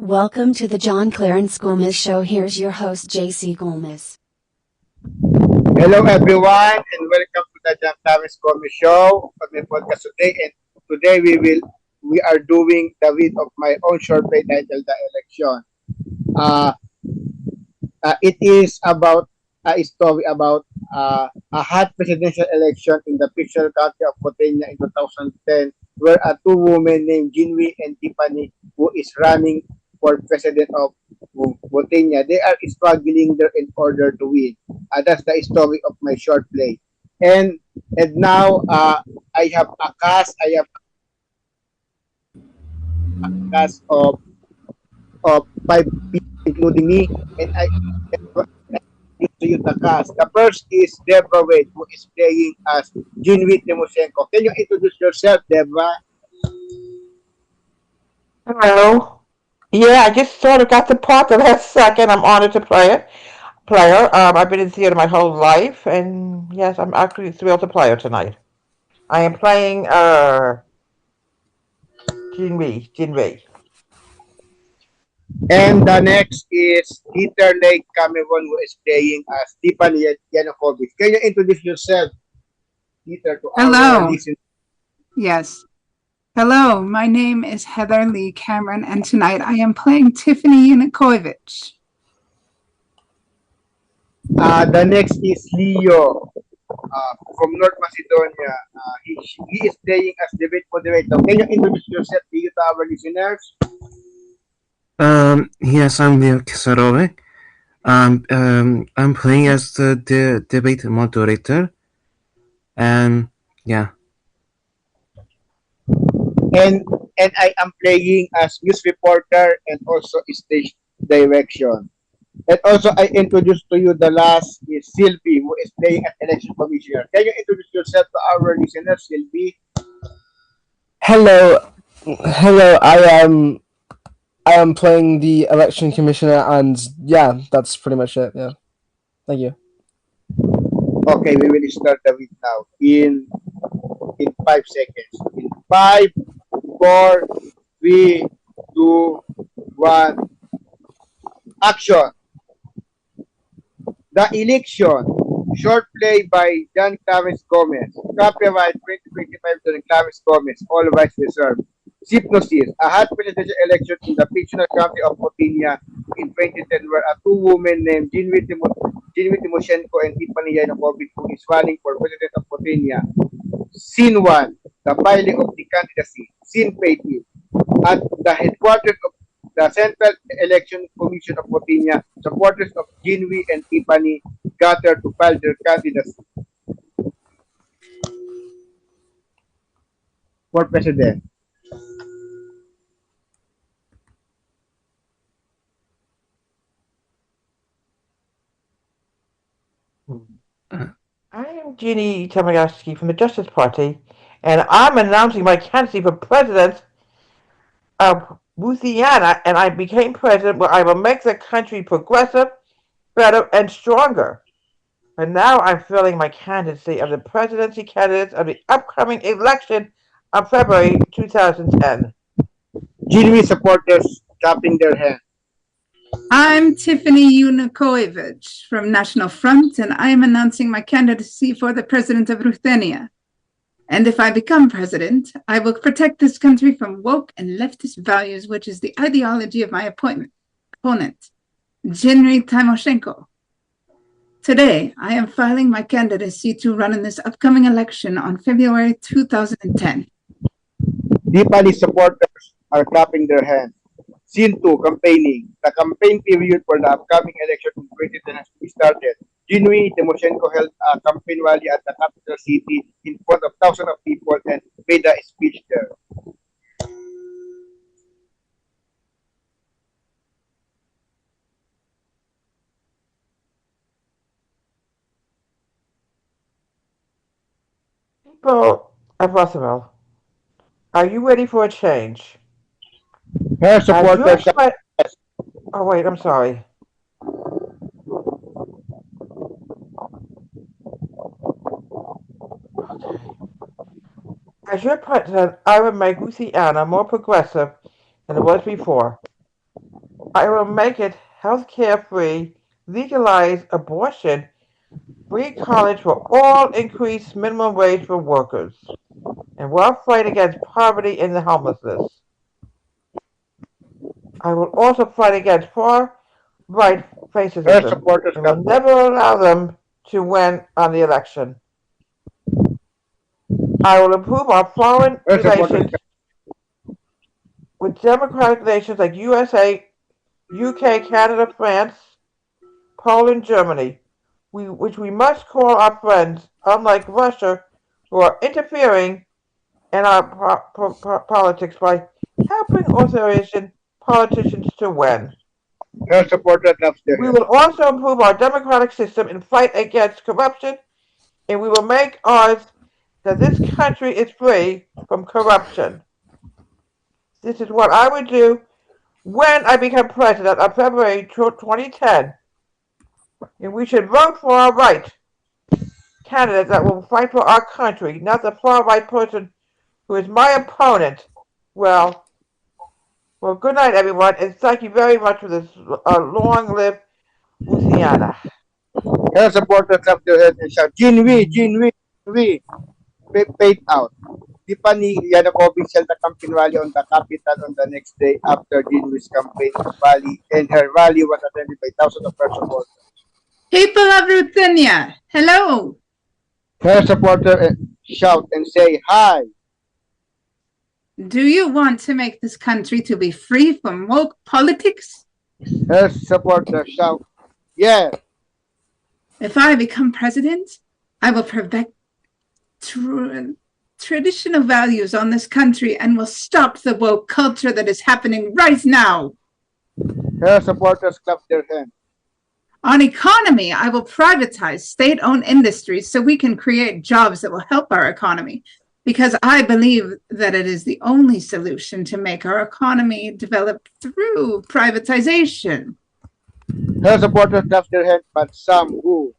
Welcome to the John Clarence Gomez Show. Here's your host, JC Gomez. Hello everyone and welcome to the John Clarence Gomez Show on my podcast today. And today we are doing the read of my own short play titled The Election. Uh, it is about a story about a hot presidential election in the fictional country of Ruthenia in 2010, where a two women named Jinri and Tiffany, who is running for president of Ruthenia, they are struggling there in order to win. That's the story of my short play. And now I have a cast. I have a cast of five people, including me, and I to you the cast. The first is Debra, who is playing as Jinri Tymoshenko. Can you introduce yourself, Debra? Hello. Yeah, I just sort of got the part the last second. I'm honored to play it. I've been in theater my whole life, and yes, I'm actually thrilled to play it tonight. I am playing Jinri. And the next is Leigh Cameron, who is playing as Tiffany Yanukovych. Can you introduce yourself, Peter, to our Hello. listeners? Yes. Hello, my name is Leigh Cameron, and tonight I am playing Tiffany Yanukovych. The next is Leo from North Macedonia. He is playing as debate moderator. Can you introduce yourself, Leo, to our listeners? Yes, I'm Leo Keserovic. I'm playing as the debate moderator, and yeah. And I am playing as news reporter and also stage direction. And also I introduce to you the last is Sylvie, who is playing as election commissioner. Can you introduce yourself to our listeners, Sylvie? Hello. I am playing the election commissioner, and yeah, that's pretty much it. Yeah, thank you. Okay, we will start the read now in 5 seconds. In 5, 4, 3, 2, 1. Action. The Election. Short play by John Clarence Gomez. Copyright 2025 to Clarence Gomez. All rights reserved. Hypnosis. A hot presidential election in the fictional county of Ruthenia in 2010, where a two women named Jinri Tymoshenko and Tiffany Yanukovych, who is running for president of Ruthenia. Scene 1. The filing of the candidacy. Scene 18. At the headquarters of the Central Election Commission of Ruthenia, supporters of Jinri and Tiffany gathered to file their candidacy for president. I am Jinri Tymoshenko from the Justice Party, and I'm announcing my candidacy for president of Ruthenia, and I became president where I will make the country progressive, better, and stronger. And now I'm filling my candidacy of the presidency candidates of the upcoming election of February 2010. Jinri supporters clapping their hands. I'm Tiffany Yanukovych from National Front, and I am announcing my candidacy for the President of Ruthenia. And if I become president, I will protect this country from woke and leftist values, which is the ideology of my opponent, Jinri Tymoshenko. Today, I am filing my candidacy to run in this upcoming election on February 2010. Tiffany supporters are clapping their hands. Scene 2, campaigning. The campaign period for the upcoming election in 2010 has started. Jinri Tymoshenko held a campaign rally at the capital city in front of thousands of people and made a speech there. People of Russellville, are you ready for a change? Her supporters. Oh wait, I'm sorry. As your president, I will make Ruthenia more progressive than it was before. I will make it healthcare free, legalize abortion, free college for all, increase minimum wage for workers, and will fight against poverty and the homelessness. I will also fight against far-right Her fascism supporters and will clap their never allow them to win on the election. I will improve our foreign Her supporters relations with democratic nations like USA, UK, Canada, France, Poland, Germany, which we must call our friends, unlike Russia, who are interfering in our politics by helping authoritarian politicians to win. Her supporters clap their We hands. will also improve our democratic system and fight against corruption, and we will make ours that this country is free from corruption. This is what I would do when I become president on February 2010. And we should vote for our right candidate that will fight for our country, not the far right person who is my opponent. Well, good night, everyone, and thank you very much for this long live Ruthenia. Her supporters clap their hands and shout, Jinri, Jinri, Jinri. Paid out. Tiffany Yanukovych held a campaign rally on the capital on the next day after Jinri's campaign rally, and her rally was attended by thousands of her supporters. People of Ruthenia, hello. Her supporters shout and say, hi. Do you want to make this country to be free from woke politics? Her supporters shout, yes. If I become president, I will perfect traditional values on this country and will stop the woke culture that is happening right now. Her supporters clap their hands. On economy, I will privatize state-owned industries so we can create jobs that will help our economy, because I believe that it is the only solution to make our economy develop through privatization. Her supporters clap their hands, but some who.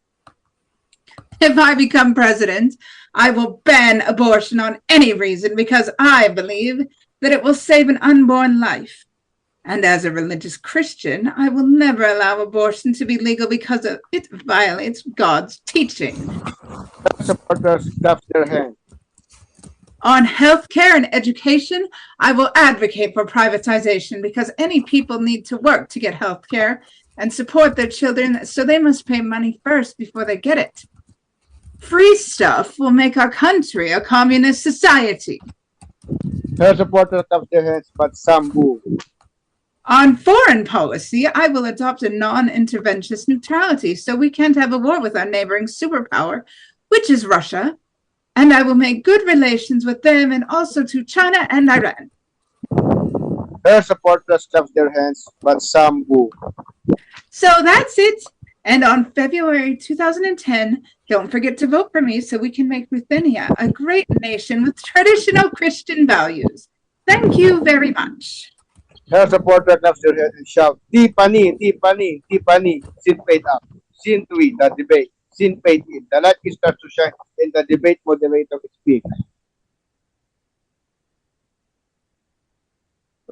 If I become president, I will ban abortion on any reason because I believe that it will save an unborn life. And as a religious Christian, I will never allow abortion to be legal because it violates God's teaching. Her supporters clap their hands. On healthcare and education, I will advocate for privatization because any people need to work to get healthcare and support their children, so they must pay money first before they get it. Free stuff will make our country a communist society. Her supporters clap their hands, but some who. On foreign policy, I will adopt a non-interventionist neutrality so we can't have a war with our neighboring superpower, which is Russia, and I will make good relations with them and also to China and Iran. Her supporters clap their hands, but some who. So that's it. And on February 2010, don't forget to vote for me so we can make Ruthenia a great nation with traditional Christian values. Thank you very much. Her supporters clap their hands and shout, Tiffany, Tiffany, Tiffany, sin paid up. Scene 3, the debate. Scene paid in. The light starts to shine and the debate moderator speaks.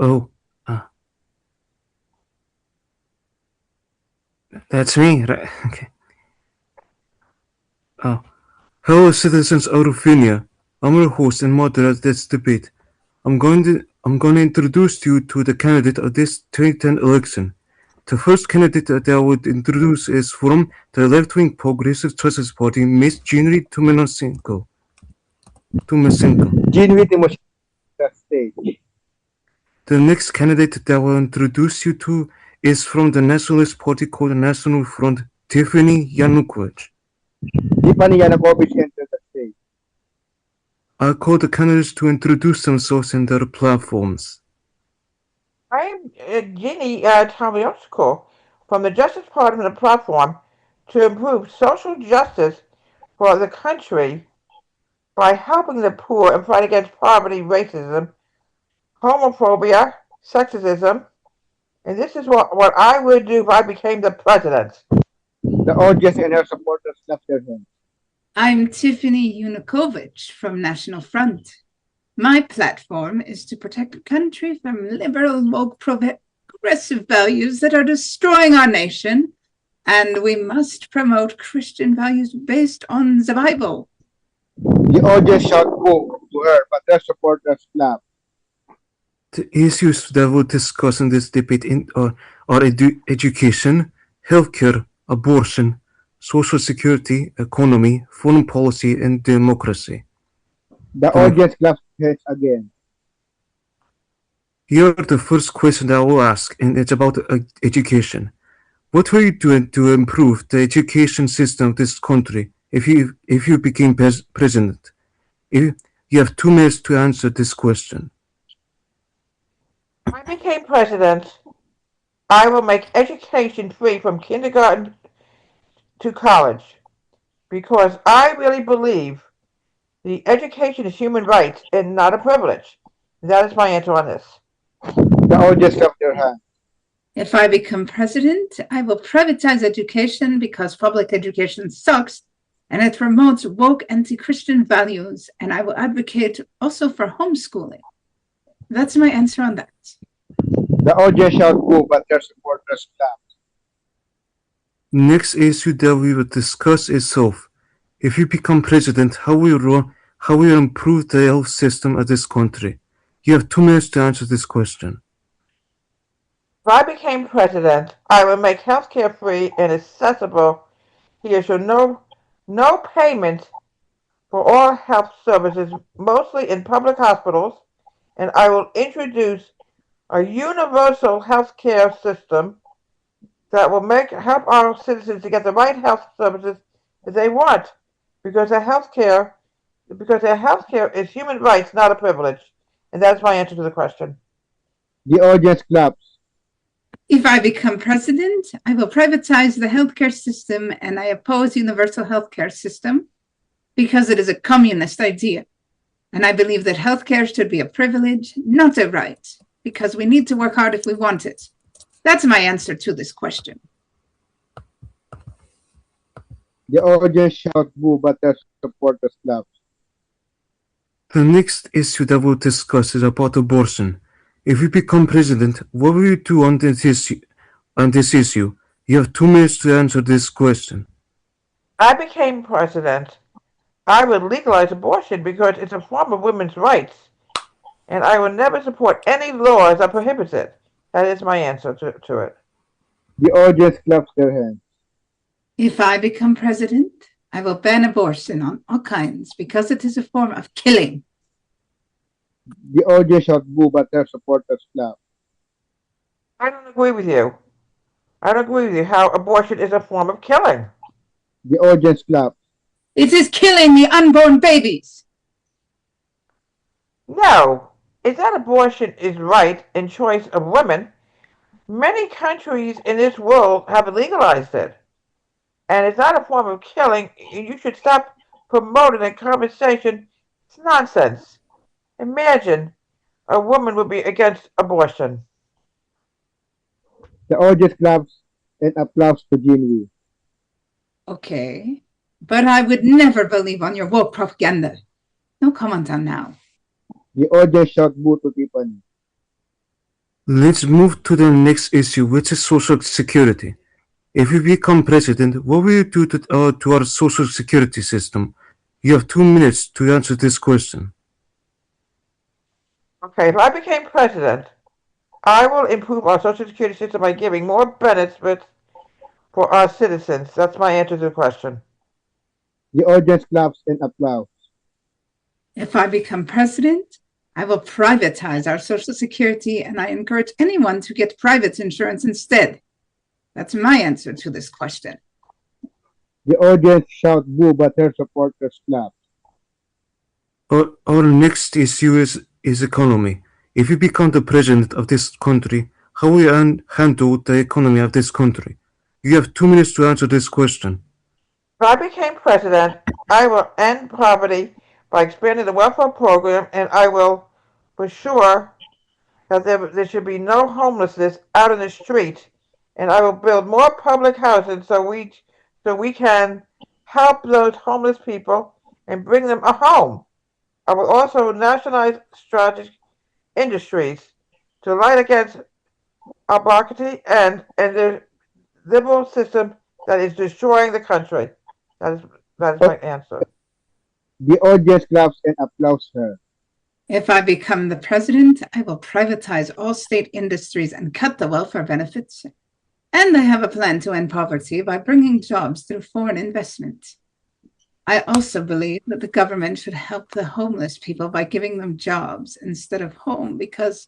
Oh, that's me, right? Okay. Oh, hello, citizens of Ruthenia. I'm your host and moderator of this debate. I'm going to introduce you to the candidate of this 2010 election. The first candidate that I would introduce is from the left-wing Progressive Justice Party, Miss Jinri Tymoshenko. Jinri Tymoshenko, the stage. The next candidate that I will introduce you to is from the nationalist party called the National Front, Tiffany Yanukovych. Tiffany Yanukovych entered the stage. I'll call the candidates to introduce themselves and their platforms. I'm Jinri Tymoshenko from the Justice Party and the platform to improve social justice for the country by helping the poor and fight against poverty, racism, homophobia, sexism, and this is what I would do if I became the president. The audience and her supporters clap their hands. I'm Tiffany Yanukovych from National Front. My platform is to protect the country from liberal woke progressive values that are destroying our nation, and we must promote Christian values based on the Bible. The audience shout boo to her, but their supporters clap. The issues that we'll discuss in this debate are education, healthcare, abortion, social security, economy, foreign policy, and democracy. The audience claps heads again. Here are the first question that I will ask, and it's about education. What were you doing to improve the education system of this country if you became president? You have 2 minutes to answer this question. If I became president, I will make education free from kindergarten to college, because I really believe the education is human rights and not a privilege. That is my answer on this. The audience clap their hands. If I become president, I will privatize education because public education sucks and it promotes woke anti-Christian values, and I will advocate also for homeschooling. That's my answer on that. The audience shout boo, but their supporters clap. Next issue that we will discuss is health. If you become president, how will you improve the health system of this country? You have 2 minutes to answer this question. If I became president, I would make healthcare free and accessible. Here shall no payment for all health services, mostly in public hospitals, and I will introduce a universal healthcare system that will help our citizens to get the right health services that they want, because their healthcare is human rights, not a privilege. And that's my answer to the question. The audience claps. If I become president, I will privatize the healthcare system, and I oppose universal healthcare system because it is a communist idea. And I believe that healthcare should be a privilege, not a right, because we need to work hard if we want it. That's my answer to this question. The audience shout boo, but their supporters clap. The next issue that we'll discuss is about abortion. If you become president, what will you do on this issue? You have 2 minutes to answer this question. I became president, I would legalize abortion because it's a form of women's rights, and I will never support any laws that prohibit it. That is my answer to it. The audience claps their hands. If I become president, I will ban abortion on all kinds because it is a form of killing. The audience shout boo, but their supporters clap. I don't agree with you. I don't agree with you how abortion is a form of killing. The audience claps. It is killing the unborn babies. No, it's not abortion is right and choice of women. Many countries in this world have legalized it. And it's not a form of killing. You should stop promoting a conversation. It's nonsense. Imagine a woman would be against abortion. The audience claps and applauds to Jinri. Okay, but I would never believe on your woke propaganda. No comment on now. The audience shout boo to Tiffany. Let's move to the next issue, which is social security. If you become president, what will you do to our social security system? You have 2 minutes to answer this question. Okay, if I became president, I will improve our social security system by giving more benefits for our citizens. That's my answer to the question. The audience claps and applauds. If I become president, I will privatize our social security, and I encourage anyone to get private insurance instead. That's my answer to this question. The audience shout boo, but their supporters clap. Our next issue is economy. If you become the president of this country, how will you handle the economy of this country? You have 2 minutes to answer this question. If I became president, I will end poverty by expanding the welfare program, and I will for sure that there should be no homelessness out in the street, and I will build more public housing so we can help those homeless people and bring them a home. I will also nationalize strategic industries to fight against oligarchy and the liberal system that is destroying the country. That is my answer. The audience claps and applauds her. If I become the president, I will privatize all state industries and cut the welfare benefits. And I have a plan to end poverty by bringing jobs through foreign investment. I also believe that the government should help the homeless people by giving them jobs instead of home, because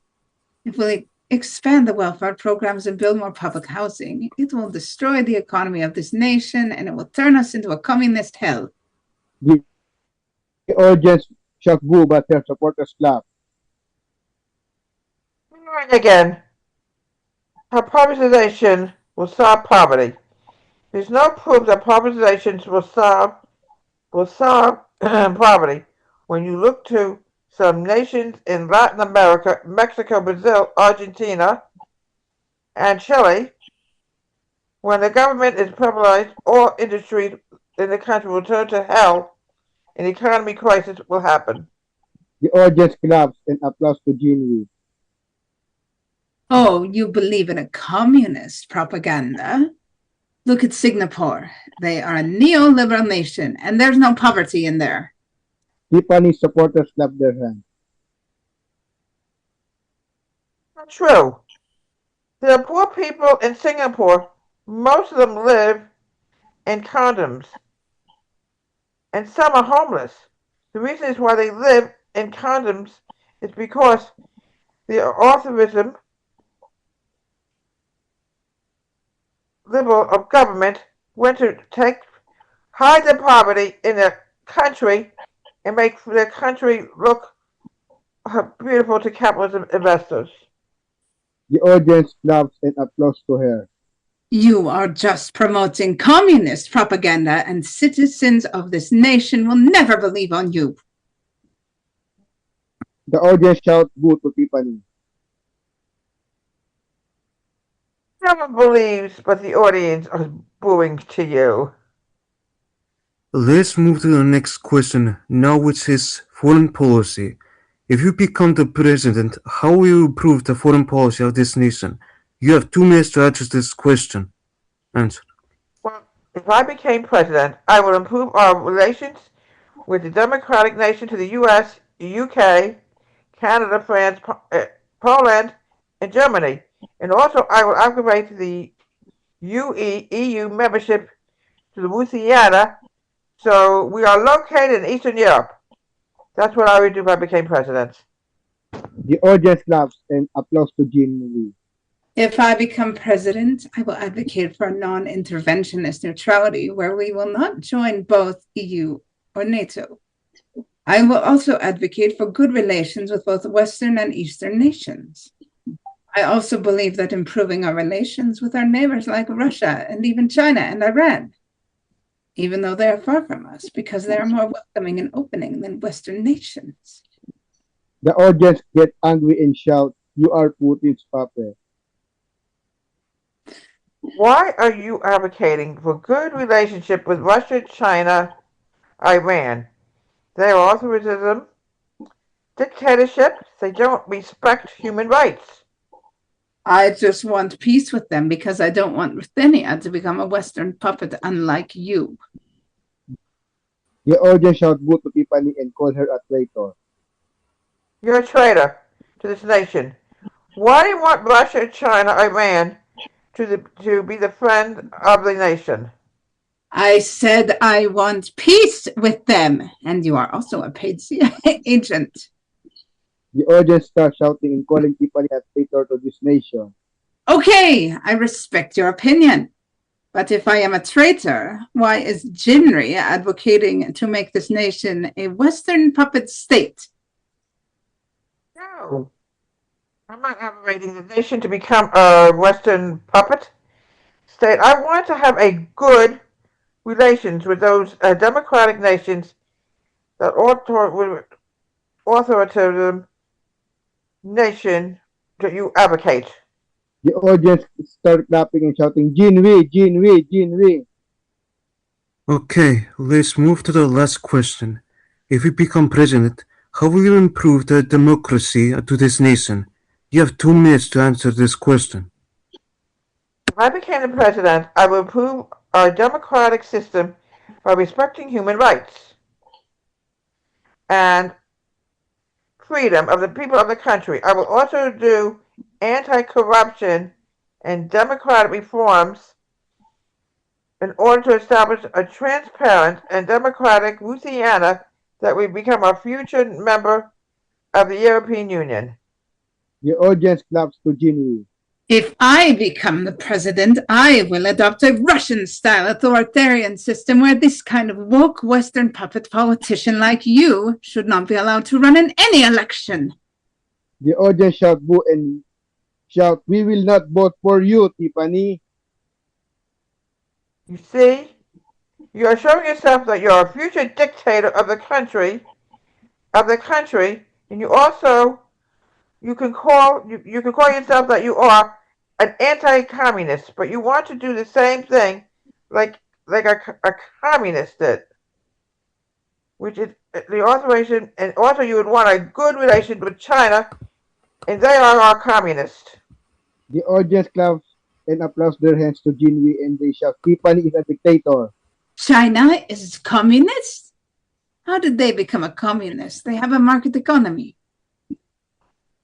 if we expand the welfare programs and build more public housing, it will destroy the economy of this nation and it will turn us into a communist hell. The audience shout boo, but her supporters clap. Again, how privatization will solve poverty. There's no proof that privatizations will solve poverty. When you look to some nations in Latin America, Mexico, Brazil, Argentina, and Chile, when the government is privatized, all industries in the country will turn to hell. An economic crisis will happen. The audience claps and applauds to Jinri. Oh, you believe in a communist propaganda? Look at Singapore. They are a neoliberal nation, and there's no poverty in there. Tiffany supporters clap their hands. Not true. There are poor people in Singapore. Most of them live in condoms. And some are homeless. The reason is why they live in condoms is because the authorism liberal of government went to hide the poverty in the country and make their country look beautiful to capitalism investors. The audience claps and applauds to her. You are just promoting communist propaganda, and citizens of this nation will never believe on you. The audience shouts boo to Tiffany. No one believes, but the audience are booing to you. Let's move to the next question, now which is foreign policy. If you become the president, how will you improve the foreign policy of this nation? You have 2 minutes to answer this question. Answer. Well, if I became president, I would improve our relations with the democratic nation to the U.S., the UK, Canada, France, Poland, and Germany. And also, I will activate the EU membership to the Ruthenia, so we are located in Eastern Europe. That's what I would do if I became president. The audience claps and applauds to Jinri. If I become president, I will advocate for non-interventionist neutrality, where we will not join both EU or NATO. I will also advocate for good relations with both Western and Eastern nations. I also believe that improving our relations with our neighbors like Russia and even China and Iran, even though they are far from us, because they are more welcoming and opening than Western nations. The audience get angry and shout, "You are Putin's puppet." Why are you advocating for good relationship with Russia, China, Iran? They are authoritarian dictatorships. They don't respect human rights. I just want peace with them because I don't want Ruthenia to become a Western puppet unlike you. The audience shout boo to Tiffany and call her a traitor. You're a traitor to this nation. Why do you want Russia, China, Iran to be the friend of the nation? I said I want peace with them, and you are also a paid CIA agent. The audience starts shouting and calling Tiffany a traitor to this nation. Okay, I respect your opinion. But if I am a traitor, why is Jinri advocating to make this nation a Western puppet state? No. I'm not advocating the nation to become a Western puppet state. I want to have a good relations with those democratic nations that authoritarian nation that you advocate. The audience start clapping and shouting, "Jinri, Jinri, Jinri." Okay, let's move to the last question. If you become president, how will you improve the democracy to this nation? You have 2 minutes to answer this question. I became the president, I will improve our democratic system by respecting human rights and freedom of the people of the country. I will also do anti-corruption and democratic reforms in order to establish a transparent and democratic Ruthenia that will become a future member of the European Union. The audience claps to Jinri. If I become the president, I will adopt a Russian-style authoritarian system where this kind of woke Western puppet politician like you should not be allowed to run in any election. The audience shout boo and shout, "We will not vote for you, Tiffany." You see, you are showing yourself that you're a future dictator of the country, and you can call yourself that you are an anti-communist, but you want to do the same thing like a communist did, which is the authorization, and also you would want a good relation with China, and they are our communists. The audience claps and applauds their hands to Jinri and they shout, "Tiffany is a dictator." China is communist? How did they become a communist? They have a market economy.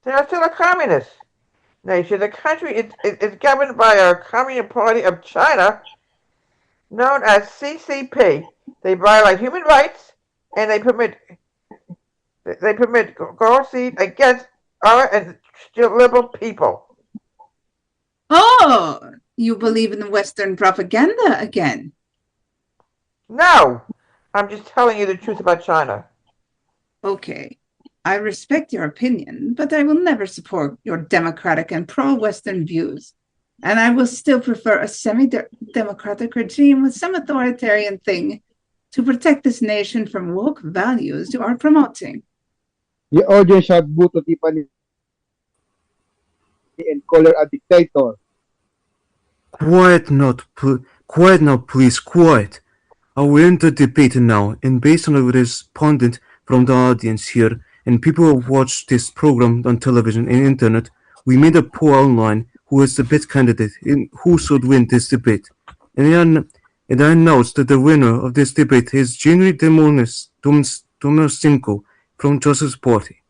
They are still a communist nation. The country is governed by a Communist Party of China known as CCP. They violate human rights and they permit guarantee against our and liberal people. Oh, you believe in Western propaganda again? No, I'm just telling you the truth about China. Okay, I respect your opinion, but I will never support your democratic and pro-Western views. And I will still prefer a semi-democratic regime with some authoritarian thing to protect this nation from woke values you are promoting. The audience shout boo to Tiffany and call her a dictator. Quiet now, please, quiet. We're in the debate now, and based on a respondent from the audience here, and people who have watched this program on television and internet, we made a poll online who is the best candidate and who should win this debate. And I announced that the winner of this debate is Jinri Tymoshenko from Justice Party.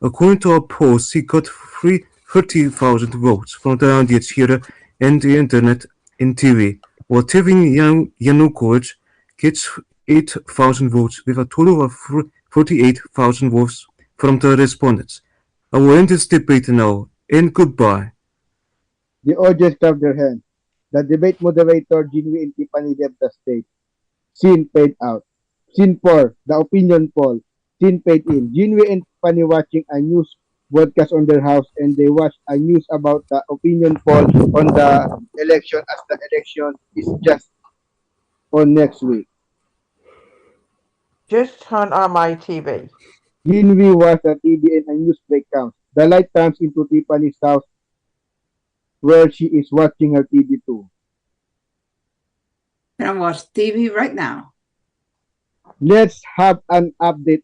According to our poll, she got 30,000 votes from the audience here and the internet and TV, while Tiffany Yanukovych gets 8,000 votes with a total of 48,000 votes from the respondents. I will end this debate now, and goodbye. The audience clapped their hands. The debate moderator, Jinri and Tiffany, left the stage. Scene paid out. Scene 4, the opinion poll. Scene paid in. Jinri and Tiffany watching a news broadcast on their house, and they watch a news about the opinion poll on the election, as the election is just on next week. Just turn on my TV. Jinri watched the TV and a news break comes. The light turns into Tiffany's house where she is watching her TV too. Can I watch TV right now? Let's have an update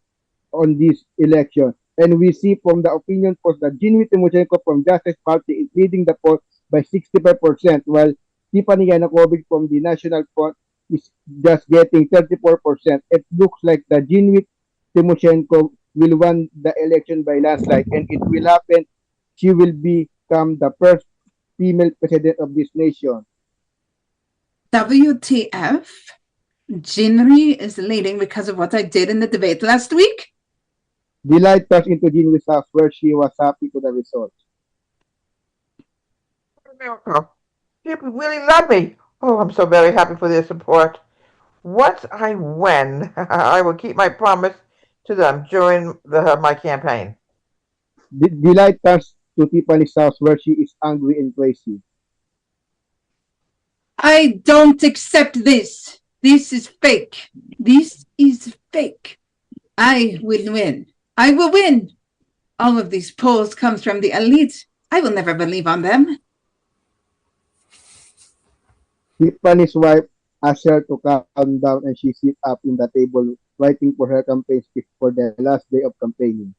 on this election. And we see from the opinion polls that Jinri Tymoshenko from Justice Party is leading the poll by 65%, while Tiffany Yanukovych from the National Front is just getting 34%. It looks like the Jinri Tymoshenko will win the election by landslide, and it will happen. She will become the first female president of this nation. WTF? Jinri is leading because of what I did in the debate last week? The light turns into Jinri's house where she was happy to the results. America, people really love me. Oh, I'm so very happy for their support. Once I win, I will keep my promise to them during my campaign. The light turns to Tiffany's house where she is angry and crazy. I don't accept this. This is fake. This is fake. I will win. I will win. All of these polls comes from the elite. I will never believe on them. Tiffany's wife asks her to calm down, and she sits up in the table writing for her campaign speech for the last day of campaigning.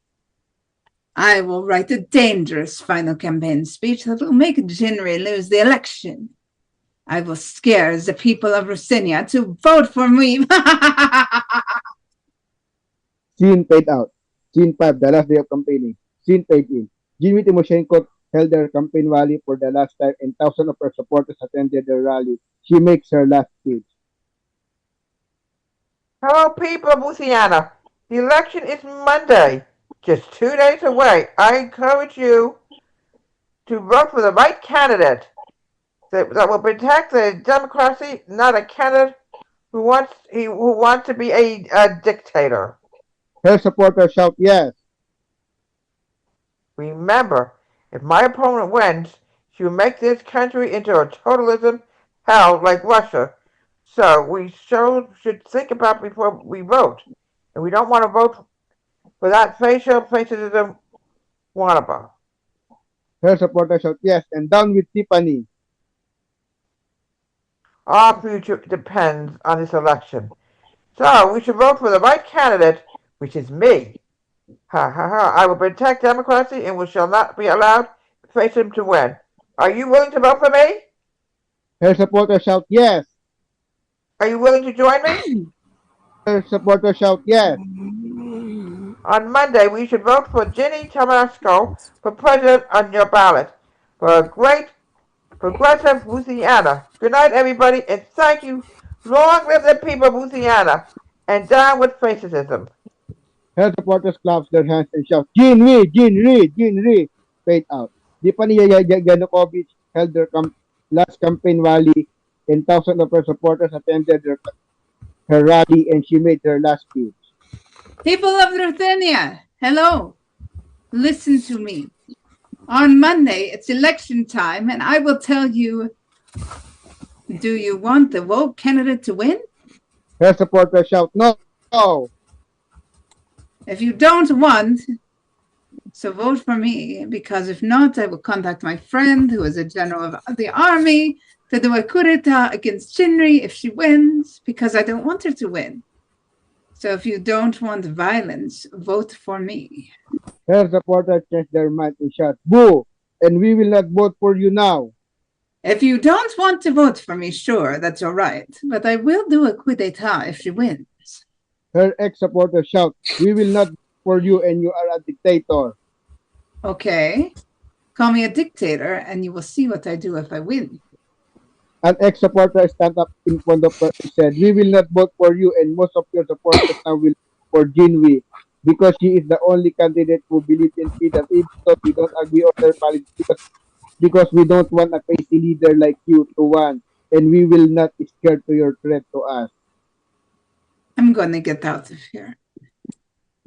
I will write a dangerous final campaign speech that will make Jinri lose the election. I will scare the people of Ruthenia to vote for me. Scene paid out. Scene 5, the last day of campaigning. Scene paid in. Jinri Tymoshenko held her campaign rally for the last time and thousands of her supporters attended the rally. She makes her last speech. Hello, people of Ruthenia. The election is Monday, just 2 days away. I encourage you to vote for the right candidate that will protect the democracy, not a candidate who wants to be a dictator. Her supporters shout yes. Remember, if my opponent wins, she will make this country into a totalism hell like Russia. So we should think about before we vote. And we don't want to vote for that fascism wannabe. Her supporters shout yes. And down with Tiffany. Our future depends on this election. So we should vote for the right candidate, which is me. Ha ha ha. I will protect democracy and we shall not be allowed fascism to win. Are you willing to vote for me? Her supporters shout yes. Are you willing to join me? Her supporters shout yes. On Monday, we should vote for Jinri Tymoshenko for president on your ballot. For a great progressive Ruthenia. Good night, everybody, and thank you. Long live the people of Ruthenia, and down with fascism. Her supporters clap their hands and shout, Jinri, Jinri, Jinri. Paid out. Tiffany Yanukovych held her last campaign rally and thousands of her supporters attended her rally and she made her last speech. People of Ruthenia, hello. Listen to me. On Monday, it's election time, and I will tell you, do you want the woke candidate to win? Her supporters shout, no. If you don't want, so vote for me, because if not, I will contact my friend who is a general of the army to do a coup d'etat against Jinri if she wins, because I don't want her to win. So if you don't want violence, vote for me. Her supporters changed their mind and shout, boo, and we will not vote for you now. If you don't want to vote for me, sure, that's all right. But I will do a coup d'etat if she wins. Her ex-supporters shout, we will not vote for you and you are a dictator. Okay. Call me a dictator and you will see what I do if I win. An ex-supporter stand up in front of her and said, we will not vote for you and most of your supporters now will vote for Jinri because she is the only candidate who believes in freedom even though we don't agree on their policies because we don't want a crazy leader like you to win and we will not be scared to your threat to us. I'm going to get out of here.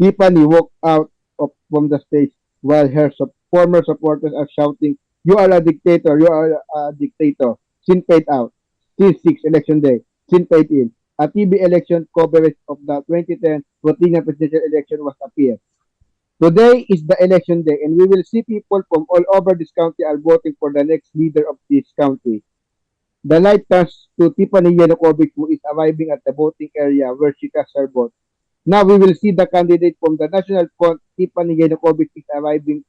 Tiffany walked out from the stage while her former supporters are shouting, you are a dictator, you are a dictator. Scene paid out. Scene 6, election day. Scene paid in. A TV election coverage of the 2010 Ruthenia presidential election was appeared. Today is the election day and we will see people from all over this country are voting for the next leader of this country. The light turns to Tiffany Yanukovych who is arriving at the voting area where she cast her vote. Now we will see the candidate from the National Front, Tiffany Yanukovych, is arriving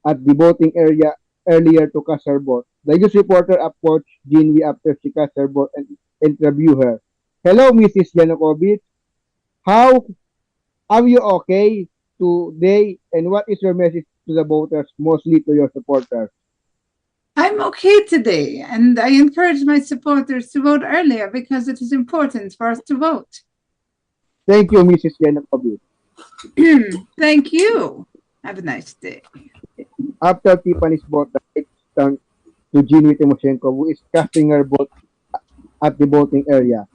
at the voting area earlier to cast her vote. The news reporter approached Jinri after she cast her vote and interviewed her. Hello, Mrs. Yanukovych. How are you okay today? And what is your message to the voters, mostly to your supporters? I'm okay today, and I encourage my supporters to vote earlier because it is important for us to vote. Thank you, Mrs. Yanukovych. Thank you. Have a nice day. After Tiffany's vote, the light turned to Jinri Tymoshenko, who is casting her vote at the voting area.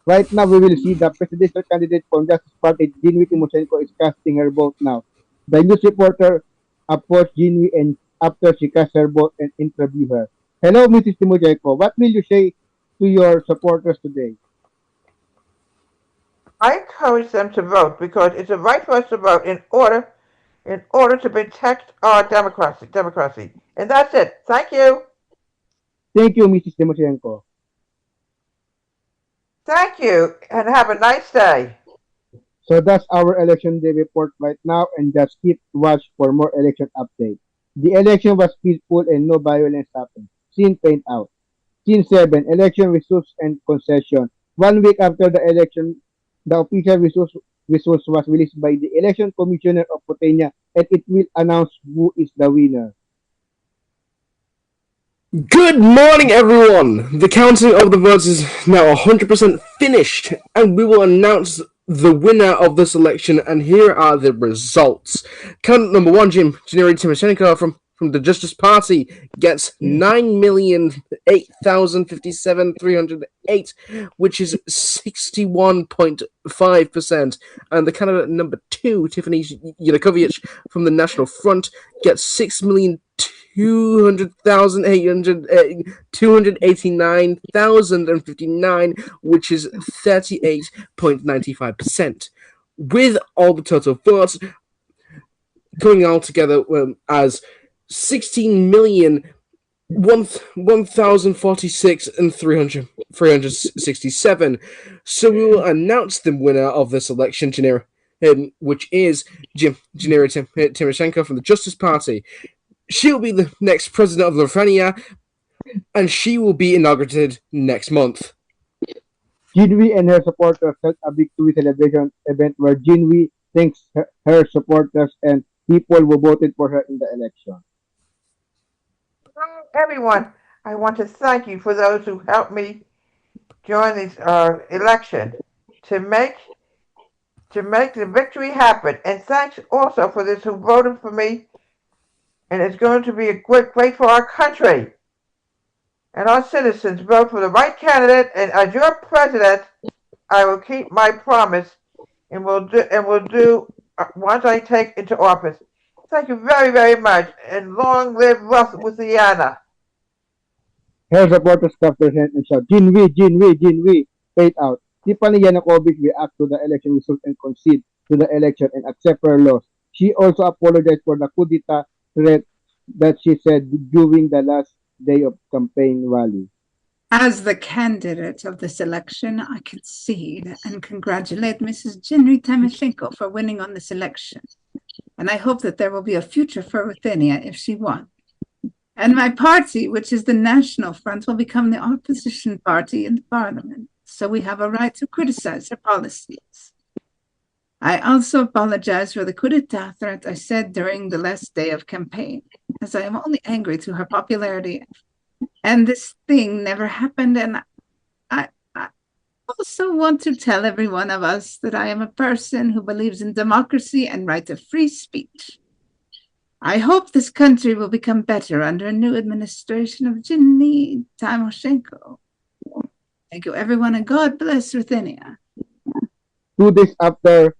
Right now, we will see the presidential candidate from Justice Party, Jinri Tymoshenko, is casting her vote now. The news reporter approached Jinri and after she cast her vote and interviewed her. Hello, Mrs. Tymoshenko. What will you say to your supporters today? I encourage them to vote because it's a right for us to vote in order to protect our democracy. And that's it. Thank you. Thank you, Mrs. Tymoshenko. Thank you, and have a nice day. So that's our election day report right now, and just keep watch for more election updates. The election was peaceful and no violence happened. Scene paint out. Scene 7, election results and concession. 1 week after the election, the official results was released by the election commissioner of Ruthenia, and it will announce who is the winner. Good morning, everyone! The counting of the votes is now 100% finished, and we will announce the winner of this election, and here are the results. Candidate number 1, Jinri Tymoshenko from the Justice Party gets 9,008,057,308, which is 61.5%. And the candidate number 2, Tiffany Yanukovych from the National Front, gets 289,059, which is 38.95%. With all the total votes coming all together as 16,046,367. So we will announce the winner of this election, which is Jinri Tymoshenko from the Justice Party. She will be the next president of Ruthenia, and she will be inaugurated next month. Jinri and her supporters held a victory celebration event where Jinri thanks her supporters and people who voted for her in the election. Everyone, I want to thank you for those who helped me during this election to make the victory happen. And thanks also for those who voted for me. And it's going to be great for our country. And our citizens vote for the right candidate. And as your president, I will keep my promise and will do once I take into office. Thank you very, very much. And long live Ruthenia. Her supporters clapped their hands and shouted, Jinri, Jinri, Jinri, fade out. Tiffany Yanukovych reacted to the election result and conceded to the election and accept her loss. She also apologized for the coup d'etat threat that she said during the last day of campaign rally. As the candidate of this election, I concede and congratulate Mrs. Jinri Tymoshenko for winning on this election. And I hope that there will be a future for Ruthenia if she won. And my party, which is the National Front, will become the opposition party in the parliament. So we have a right to criticize her policies. I also apologize for the coup d'etat threat I said during the last day of campaign, as I am only angry to her popularity. And this thing never happened. And I also want to tell every one of us that I am a person who believes in democracy and right to free speech. I hope this country will become better under a new administration of Jinri Tymoshenko. Thank you, everyone, and God bless Ruthenia. 2 days after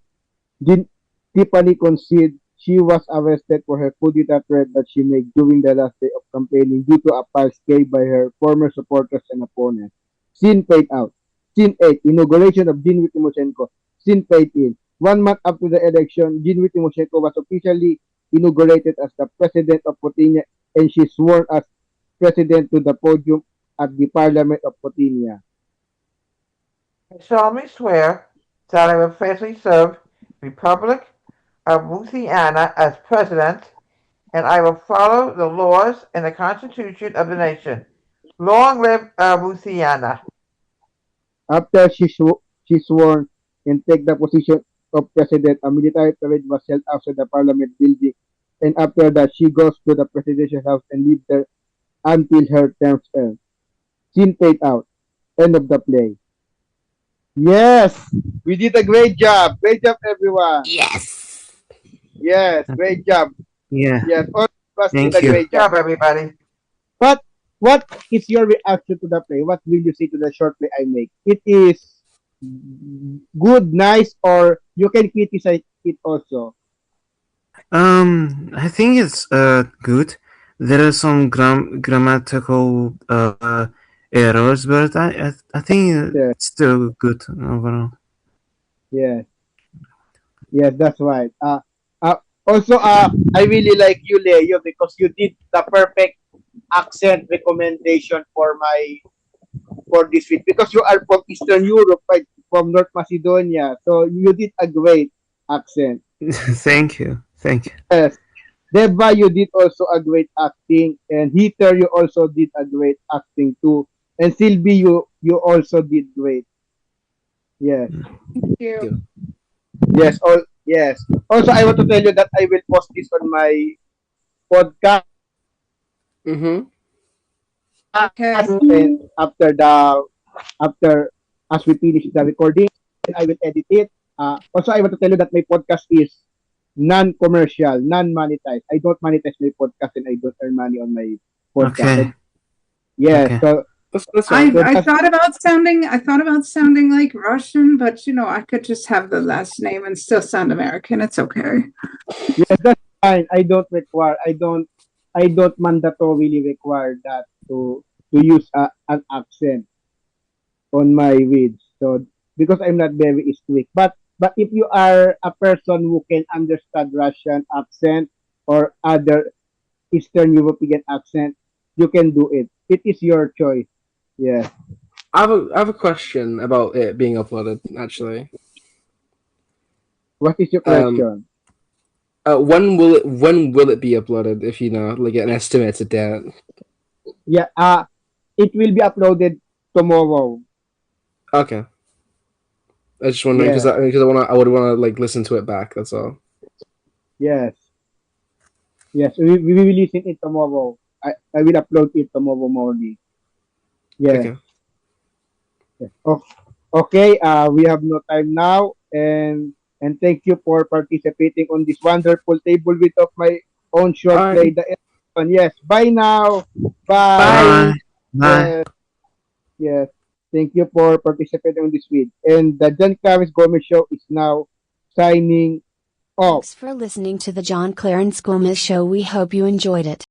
Tiffany conceded, she was arrested for her coup d'etat threat that she made during the last day of campaigning due to a false claim by her former supporters and opponents. Scene fade out. Scene 8, inauguration of Jinri Tymoshenko. Scene fade in. 1 month after the election, Jinri Tymoshenko was officially inaugurated as the president of Ruthenia, and she sworn as president to the podium at the Parliament of Ruthenia. I solemnly swear that I will faithfully serve the Republic of Ruthenia as president, and I will follow the laws and the Constitution of the nation. Long live Ruthenia. After she sworn and take the position of president, a military parade was held outside the Parliament building, and after that, she goes to the presidential house and lives there until her term ends. Scene fade out. End of the play. Yes, we did a great job. Great job, everyone. Yes. Yes, great job. Yeah. Yes, all of us Thank did a you. great Good job, everybody. But what is your reaction to the play? What will you say to the short play I make? It is good, nice, or you can criticize it also. I think it's good. There are some grammatical errors, but I think Yeah. it's still good overall. Yes. Yes, that's right. Also, I really like you, Leo, because you did the perfect accent recommendation for this week. Because you are from Eastern Europe, right? From North Macedonia, so you did a great accent. Thank you. Thank you. Yes. Debra, you did also a great acting, and Heather, you also did a great acting too. And Sylvie, you also did great. Yes. Thank you. Yes. Yes. Also, I want to tell you that I will post this on my podcast. Mm-hmm. Okay. And after as we finish the recording, then I will edit it. Also, I want to tell you that my podcast is non-commercial, non-monetized. I don't monetize my podcast and I don't earn money on my podcast. Okay. Yes. Okay. So That's fine. I thought about sounding like Russian, but I could just have the last name and still sound American. It's okay. yes, that's fine. I don't mandatorily require that to use an accent on my reads. So because I'm not very strict, but if you are a person who can understand Russian accent or other Eastern European accent, you can do it. It is your choice. Yeah. I have a question about it being uploaded. Actually, What is your question? when will it be uploaded? If you know, like an estimated date. Yeah. It will be uploaded tomorrow. Okay. I just wondering because Yeah. I would want to like listen to it back. That's all. Yes. Yes. We will listen it tomorrow. I will upload it tomorrow morning. Yeah. Okay. Okay, we have no time now, and thank you for participating on this wonderful table with of my own short All play. right. Yes, bye now. Bye. Bye. Bye. Yes, yes. Thank you for participating on this week. And the John Clarence Gomez Show is now signing off. Thanks for listening to the John Clarence Gomez Show. We hope you enjoyed it.